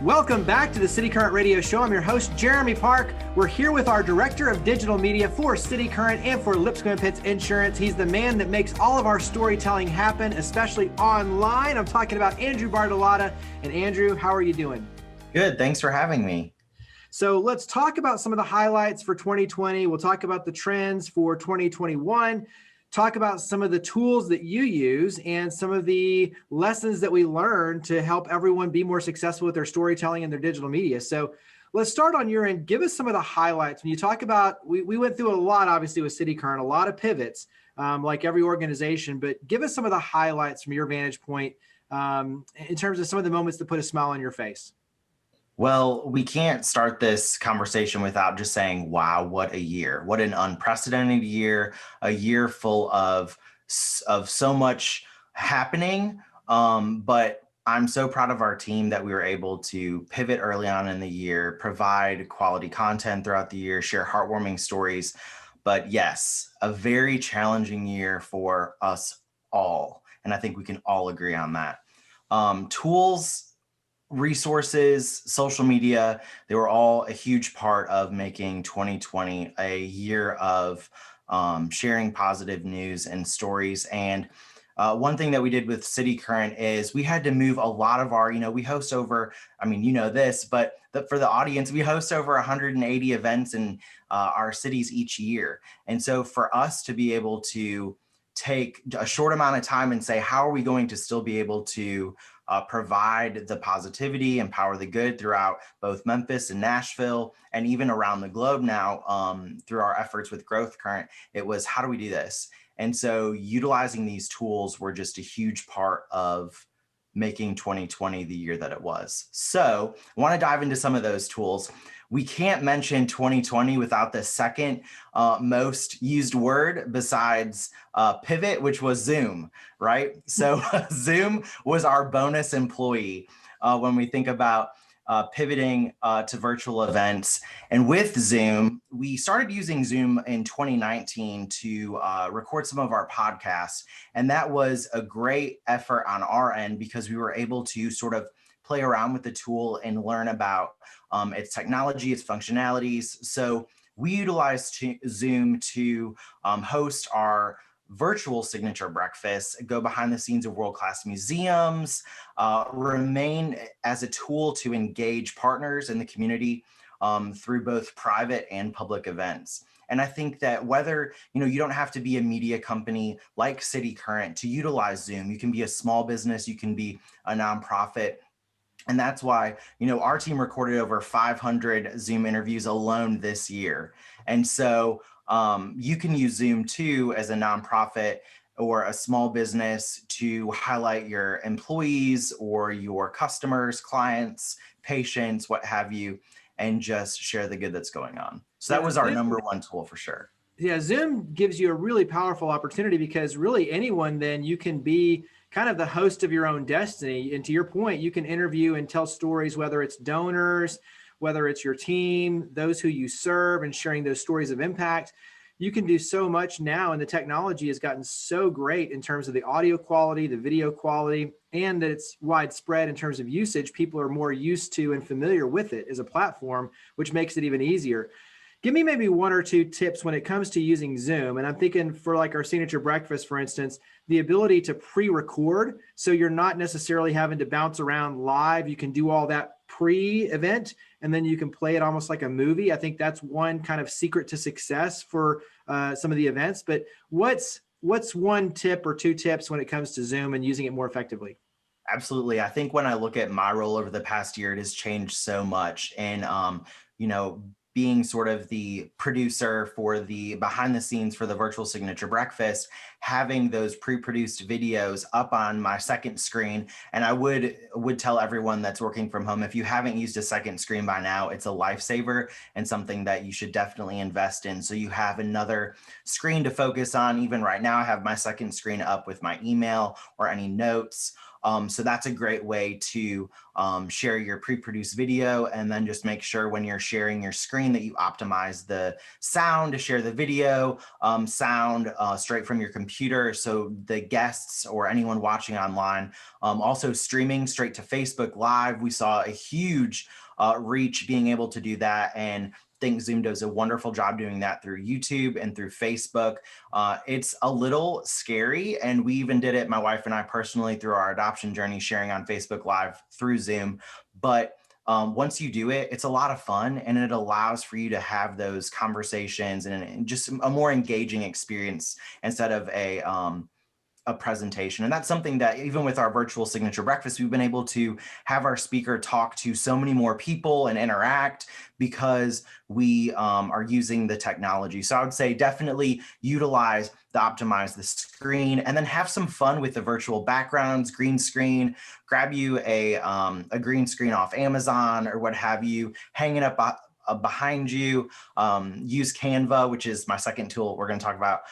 Welcome back to the City Current Radio Show. I'm your host, Jeremy Park. We're here with our Director of Digital Media for City Current and for Lipscomb & Pitts Insurance. He's the man that makes all of our storytelling happen, especially online. I'm talking about Andrew Bartolotta. And Andrew, how are you doing? Good. Thanks for having me. So let's talk about some of the highlights for 2020. We'll talk about the trends for 2021. Talk about some of the tools that you use and some of the lessons that we learned to help everyone be more successful with their storytelling and their digital media. So let's start on your end. Give us some of the highlights. When you talk about, we went through a lot, obviously, with cityCURRENT, a lot of pivots, like every organization, but give us some of the highlights from your vantage point in terms of some of the moments that put a smile on your face. Well, we can't start this conversation without just saying, wow, what a year. What an unprecedented year, a year full of so much happening. But I'm so proud of our team that we were able to pivot early on in the year, provide quality content throughout the year, share heartwarming stories. But yes, a very challenging year for us all. And I think we can all agree on that. Tools, resources, social media, they were all a huge part of making 2020 a year of sharing positive news and stories. And one thing that we did with cityCURRENT is we had to move a lot of our, we host over, this, but for the audience, we host over 180 events in our cities each year. And so for us to be able to take a short amount of time and say, how are we going to still be able to provide the positivity, empower the good throughout both Memphis and Nashville, and even around the globe now through our efforts with Growth Current, it was, how do we do this? And so utilizing these tools were just a huge part of making 2020 the year that it was. So I want to dive into some of those tools. We can't mention 2020 without the second most used word besides pivot, which was Zoom, right? So Zoom was our bonus employee when we think about pivoting to virtual events. And with Zoom, we started using Zoom in 2019 to record some of our podcasts. And that was a great effort on our end because we were able to sort of play around with the tool and learn about its technology, its functionalities. So we utilized Zoom to host our virtual signature breakfast, go behind the scenes of world-class museums, remain as a tool to engage partners in the community through both private and public events. And I think that whether, you don't have to be a media company like cityCURRENT to utilize Zoom. You can be a small business, you can be a nonprofit. And that's why, our team recorded over 500 Zoom interviews alone this year. And so you can use Zoom too as a nonprofit or a small business to highlight your employees or your customers, clients, patients, what have you, and just share the good that's going on. So that was our number one tool for sure. Yeah, Zoom gives you a really powerful opportunity because really anyone, then you can be kind of the host of your own destiny. And to your point, you can interview and tell stories, whether it's donors, whether it's your team, those who you serve, and sharing those stories of impact. You can do so much now, and the technology has gotten so great in terms of the audio quality, the video quality, and that it's widespread in terms of usage. People are more used to and familiar with it as a platform, which makes it even easier. Give me maybe one or two tips when it comes to using Zoom. And I'm thinking for like our signature breakfast, for instance, the ability to pre-record. So you're not necessarily having to bounce around live. You can do all that pre-event and then you can play it almost like a movie. I think that's one kind of secret to success for some of the events. But what's one tip or two tips when it comes to Zoom and using it more effectively? Absolutely. I think when I look at my role over the past year, it has changed so much. And, being sort of the producer for the behind the scenes for the virtual signature breakfast, having those pre-produced videos up on my second screen. And I would tell everyone that's working from home, if you haven't used a second screen by now, it's a lifesaver and something that you should definitely invest in. So you have another screen to focus on. Even right now, I have my second screen up with my email or any notes. So that's a great way to share your pre-produced video, and then just make sure when you're sharing your screen that you optimize the sound to share the video sound straight from your computer. So the guests or anyone watching online, also streaming straight to Facebook Live. We saw a huge reach being able to do that. And I think Zoom does a wonderful job doing that through YouTube and through Facebook. It's a little scary, and we even did it, my wife and I personally, through our adoption journey, sharing on Facebook Live through Zoom. But once you do it, it's a lot of fun, and it allows for you to have those conversations and just a more engaging experience instead of a presentation. And that's something that even with our virtual signature breakfast, we've been able to have our speaker talk to so many more people and interact because we are using the technology. So I would say definitely utilize the optimize the screen, and then have some fun with the virtual backgrounds, green screen. Grab you a green screen off Amazon or what have you, hang it up behind you. Use Canva, which is my second tool we're going to talk about,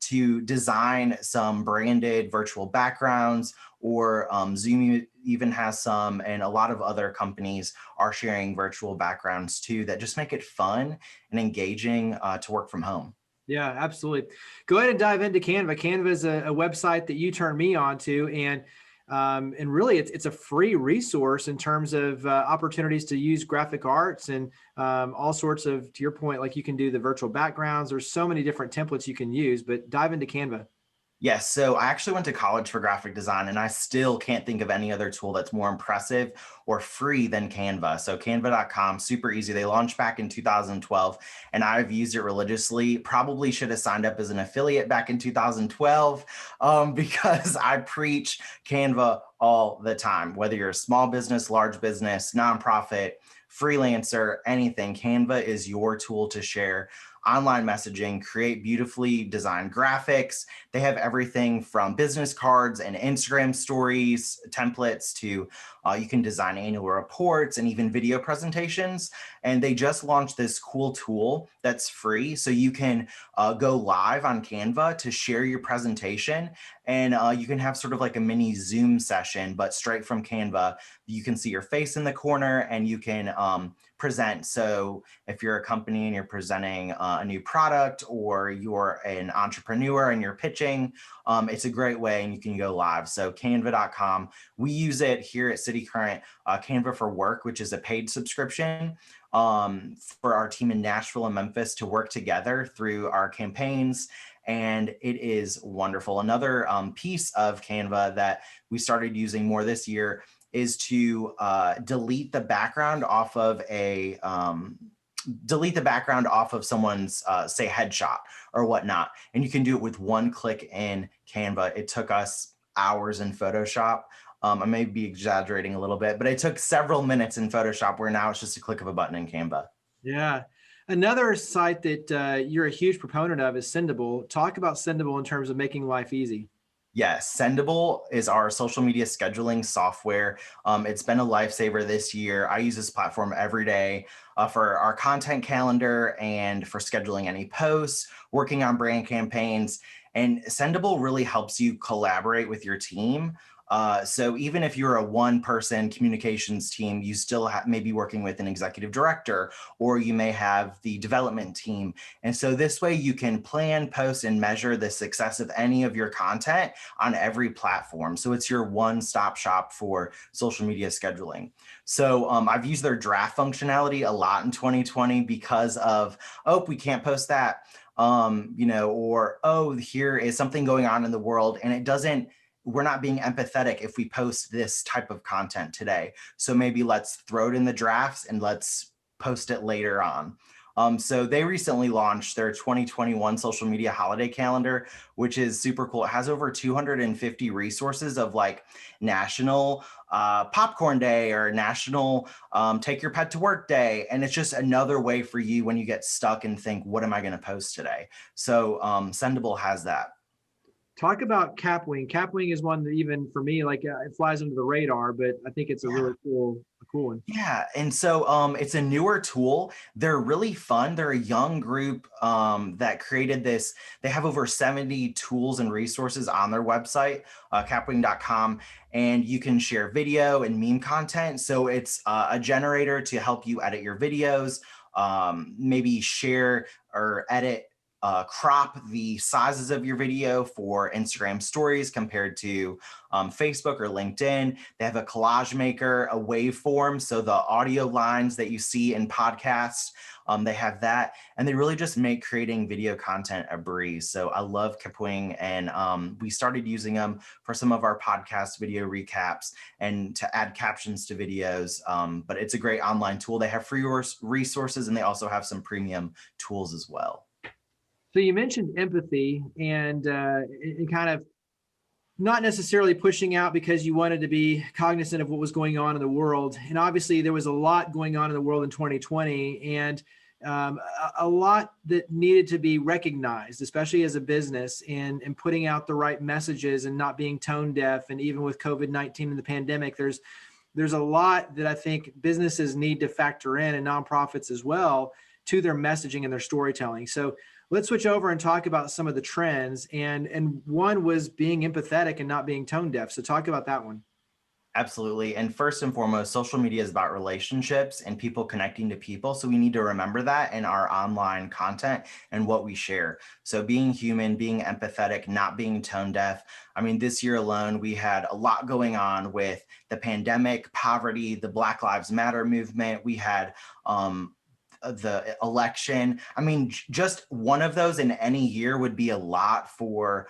to design some branded virtual backgrounds, or Zoom even has some, and a lot of other companies are sharing virtual backgrounds too that just make it fun and engaging to work from home. Yeah, absolutely. Go ahead and dive into Canva. Canva is a website that you turned me on to, and really it's a free resource in terms of opportunities to use graphic arts and all sorts of, to your point, like you can do the virtual backgrounds. There's so many different templates you can use, but dive into Canva. Yes, so I actually went to college for graphic design, and I still can't think of any other tool that's more impressive or free than Canva. So canva.com, super easy. They launched back in 2012, and I've used it religiously. Probably should have signed up as an affiliate back in 2012 because I preach Canva all the time. Whether you're a small business, large business, nonprofit, freelancer, anything, Canva is your tool to share online messaging, create beautifully designed graphics. They have everything from business cards and Instagram stories, templates, to you can design annual reports and even video presentations. And they just launched this cool tool that's free. So you can go live on Canva to share your presentation. And you can have sort of like a mini Zoom session, but straight from Canva. You can see your face in the corner, and you can present. So if you're a company and you're presenting a new product, or you're an entrepreneur and you're pitching, it's a great way, and you can go live. So canva.com. We use it here at cityCURRENT, Canva for Work, which is a paid subscription for our team in Nashville and Memphis to work together through our campaigns. And it is wonderful. Another piece of Canva that we started using more this year is to delete the background off of someone's say headshot or whatnot. And you can do it with one click in Canva. It took us hours in Photoshop. I may be exaggerating a little bit, but it took several minutes in Photoshop, where now it's just a click of a button in Canva. Yeah. Another site that you're a huge proponent of is Sendable. Talk about Sendable in terms of making life easy. Yes, Sendable is our social media scheduling software. It's been a lifesaver this year. I use this platform every day for our content calendar and for scheduling any posts, working on brand campaigns. And Sendable really helps you collaborate with your team. So even if you're a one-person communications team, you still may be working with an executive director, or you may have the development team. And so this way you can plan, post, and measure the success of any of your content on every platform. So it's your one-stop shop for social media scheduling. So I've used their draft functionality a lot in 2020 because of, oh, we can't post that, or, oh, here is something going on in the world, and we're not being empathetic if we post this type of content today. So maybe let's throw it in the drafts and let's post it later on. So they recently launched their 2021 social media holiday calendar, which is super cool. It has over 250 resources of like National Popcorn Day or National Take Your Pet to Work Day. And it's just another way for you when you get stuck and think, what am I going to post today? So Sendable has that. Talk about Kapwing. Kapwing is one that even for me, like it flies under the radar, but I think it's a Yeah. really cool one. Yeah, and so it's a newer tool. They're really fun. They're a young group that created this. They have over 70 tools and resources on their website, kapwing.com, and you can share video and meme content. So it's a generator to help you edit your videos, maybe share or edit. Crop the sizes of your video for Instagram stories compared to Facebook or LinkedIn. They have a collage maker, a waveform. So the audio lines that you see in podcasts, they have that. And they really just make creating video content a breeze. So I love Kapwing. And we started using them for some of our podcast video recaps and to add captions to videos. But it's a great online tool. They have free resources and they also have some premium tools as well. So you mentioned empathy and kind of not necessarily pushing out because you wanted to be cognizant of what was going on in the world. And obviously there was a lot going on in the world in 2020 and a lot that needed to be recognized, especially as a business and putting out the right messages and not being tone deaf. And even with COVID-19 and the pandemic, there's a lot that I think businesses need to factor in and nonprofits as well to their messaging and their storytelling. So let's switch over and talk about some of the trends. And one was being empathetic and not being tone deaf. So talk about that one. Absolutely. And first and foremost, social media is about relationships and people connecting to people. So we need to remember that in our online content and what we share. So being human, being empathetic, not being tone deaf. I mean, this year alone, we had a lot going on with the pandemic, poverty, the Black Lives Matter movement. We had the election. I mean, just one of those in any year would be a lot for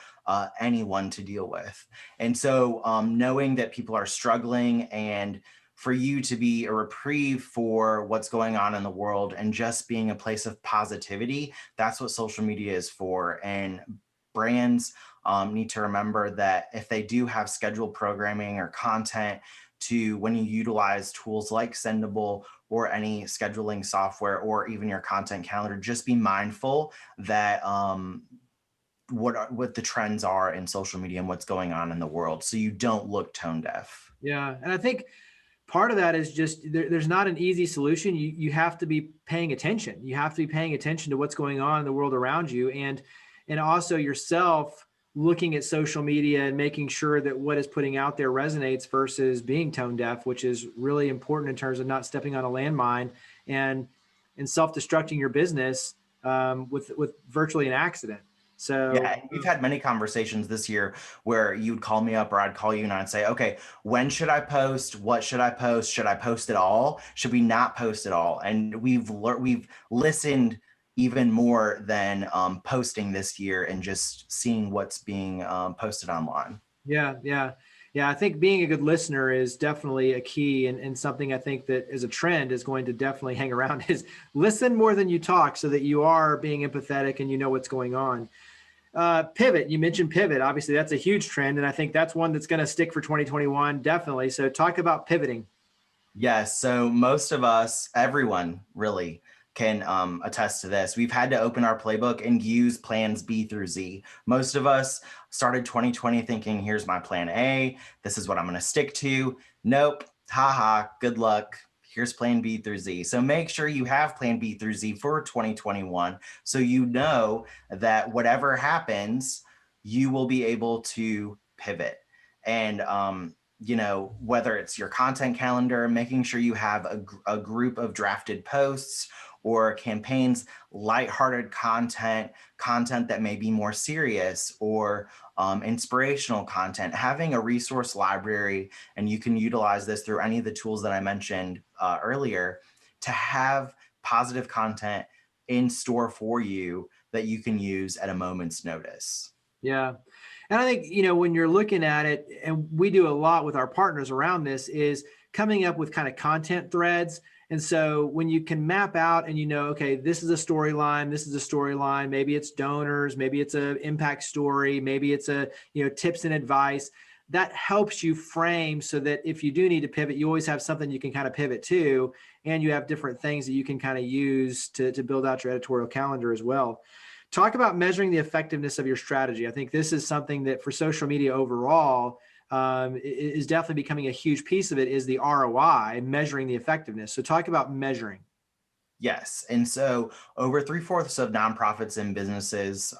anyone to deal with. And so knowing that people are struggling and for you to be a reprieve for what's going on in the world and just being a place of positivity, that's what social media is for. And brands need to remember that if they do have scheduled programming or content, to when you utilize tools like Sendable or any scheduling software or even your content calendar, just be mindful that what the trends are in social media and what's going on in the world so you don't look tone deaf. Yeah. And I think part of that is just there's not an easy solution. You have to be paying attention. You have to be paying attention to what's going on in the world around you and also yourself looking at social media and making sure that what is putting out there resonates versus being tone deaf, which is really important in terms of not stepping on a landmine and self-destructing your business with virtually an accident. So Yeah, and we've had many conversations this year where you'd call me up or I'd call you and I'd say, okay, when should I post? What should I post? Should I post it all? Should we not post it all? And we've listened even more than posting this year and just seeing what's being posted online. yeah. I think being a good listener is definitely a key and something I think that as a trend is going to definitely hang around is listen more than you talk so that you are being empathetic and you know what's going on. Pivot, you mentioned pivot. Obviously, that's a huge trend. And I think that's one that's going to stick for 2021, definitely. So talk about pivoting. Yes. So most of us, everyone really can attest to this. We've had to open our playbook and use plans B through Z. Most of us started 2020 thinking, here's my plan A. This is what I'm going to stick to. Nope. Haha. Good luck. Here's plan B through Z. So make sure you have plan B through Z for 2021. So you know that whatever happens, you will be able to pivot. And whether it's your content calendar, making sure you have a group of drafted posts or campaigns, lighthearted content that may be more serious or inspirational content, having a resource library, and you can utilize this through any of the tools that I mentioned earlier to have positive content in store for you that you can use at a moment's notice. Yeah. And I think, when you're looking at it, and we do a lot with our partners around this, is coming up with kind of content threads. And so when you can map out and okay, this is a storyline, maybe it's donors, maybe it's an impact story, maybe it's a, tips and advice, that helps you frame so that if you do need to pivot, you always have something you can kind of pivot to, and you have different things that you can kind of use to build out your editorial calendar as well. Talk about measuring the effectiveness of your strategy. I think this is something that for social media overall is definitely becoming a huge piece of it, is the ROI, measuring the effectiveness. So talk about measuring. Yes. And so over 3/4 of nonprofits and businesses,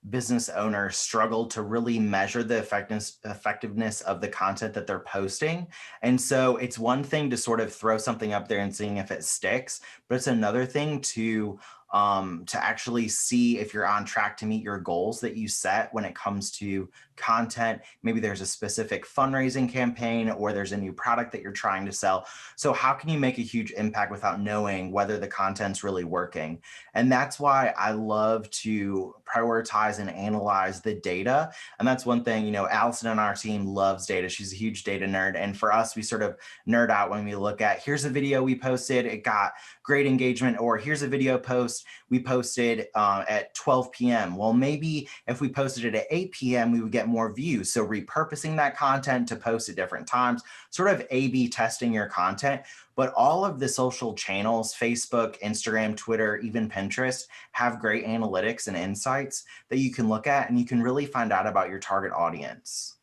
business owners struggle to really measure the effectiveness of the content that they're posting. And so it's one thing to sort of throw something up there and seeing if it sticks, but it's another thing to actually see if you're on track to meet your goals that you set when it comes to content. Maybe there's a specific fundraising campaign or there's a new product that you're trying to sell. So how can you make a huge impact without knowing whether the content's really working? And that's why I love to prioritize and analyze the data. And that's one thing, Allison on our team loves data. She's a huge data nerd. And for us, we sort of nerd out when we look at, here's a video we posted, it got great engagement, or here's a video post we posted at 12 p.m. Well, maybe if we posted it at 8 p.m., we would get more views. So repurposing that content to post at different times, sort of A/B testing your content. But all of the social channels, Facebook, Instagram, Twitter, even Pinterest, have great analytics and insights that you can look at, and you can really find out about your target audience.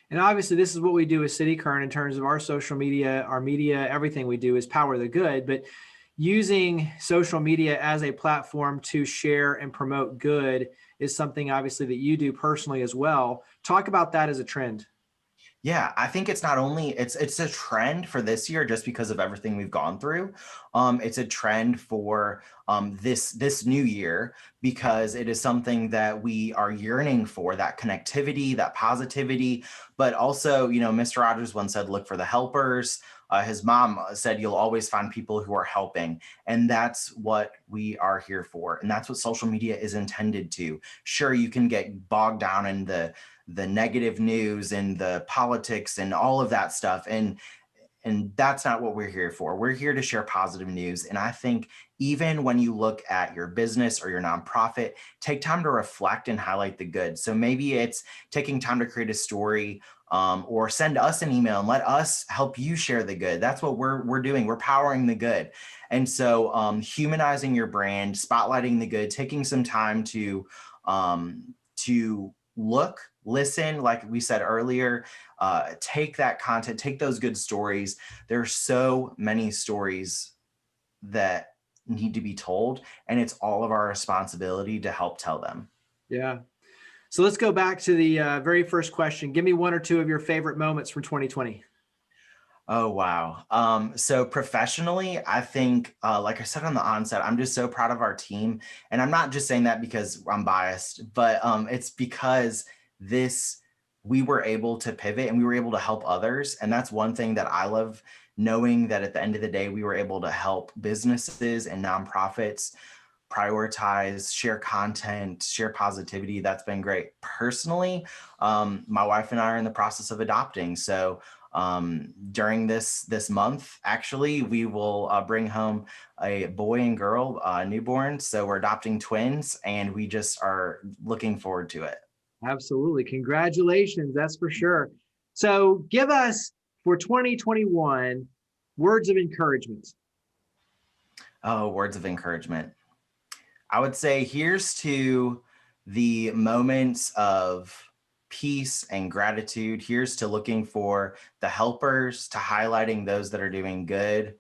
And obviously, this is what we do with cityCURRENT in terms of our social media, our media, everything we do is power the good. But using social media as a platform to share and promote good is something obviously that you do personally as well. Talk about that as a trend. Yeah, I think it's not only it's a trend for this year just because of everything we've gone through. It's a trend for this new year because it is something that we are yearning for, that connectivity, that positivity. But also, Mr. Rogers once said, "Look for the helpers." His mom said, "You'll always find people who are helping," and that's what we are here for, and that's what social media is intended to. Sure, you can get bogged down in the negative news and the politics and all of that stuff. And that's not what we're here for. We're here to share positive news. And I think even when you look at your business or your nonprofit, take time to reflect and highlight the good. So maybe it's taking time to create a story or send us an email and let us help you share the good. That's what we're doing. We're powering the good. And so humanizing your brand, spotlighting the good, taking some time to look, listen, like we said earlier, take that content, take those good stories. There's so many stories that need to be told, and it's all of our responsibility to help tell them. Yeah. So let's go back to the very first question. Give me one or two of your favorite moments from 2020. Oh, wow. So professionally, I think, like I said on the onset, I'm just so proud of our team. And I'm not just saying that because I'm biased, but it's because we were able to pivot and we were able to help others. And that's one thing that I love, knowing that at the end of the day, we were able to help businesses and nonprofits prioritize, share content, share positivity. That's been great. Personally, my wife and I are in the process of adopting. So during this month, actually, we will bring home a boy and girl newborn. So we're adopting twins, and we just are looking forward to it. Absolutely. Congratulations. That's for sure. So give us, for 2021, words of encouragement. Oh, words of encouragement. I would say here's to the moments of peace and gratitude. Here's to looking for the helpers, to highlighting those that are doing good,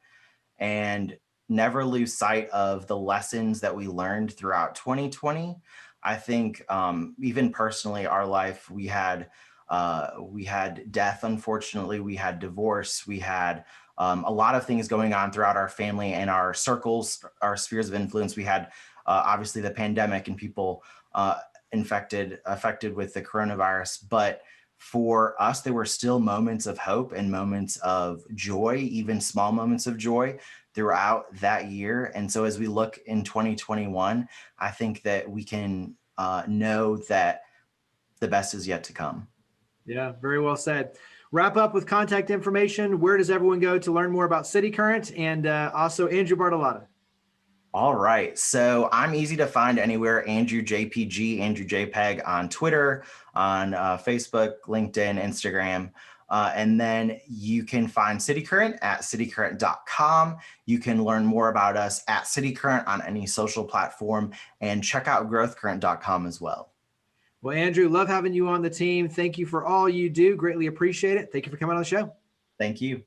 and never lose sight of the lessons that we learned throughout 2020. I think even personally, our life, we had death, unfortunately, we had divorce, we had a lot of things going on throughout our family and our circles, our spheres of influence. We had obviously the pandemic and people affected with the coronavirus. But for us, there were still moments of hope and moments of joy, even small moments of joy throughout that year. And so as we look in 2021, I think that we can know that the best is yet to come. Yeah, very well said. Wrap up with contact information. Where does everyone go to learn more about cityCURRENT, and also Andrew Bartolotta? All right. So I'm easy to find anywhere. Andrew JPG, Andrew JPEG on Twitter, on Facebook, LinkedIn, Instagram. And then you can find cityCURRENT at citycurrent.com. You can learn more about us at cityCURRENT on any social platform, and check out growthcurrent.com as well. Well, Andrew, love having you on the team. Thank you for all you do. Greatly appreciate it. Thank you for coming on the show. Thank you.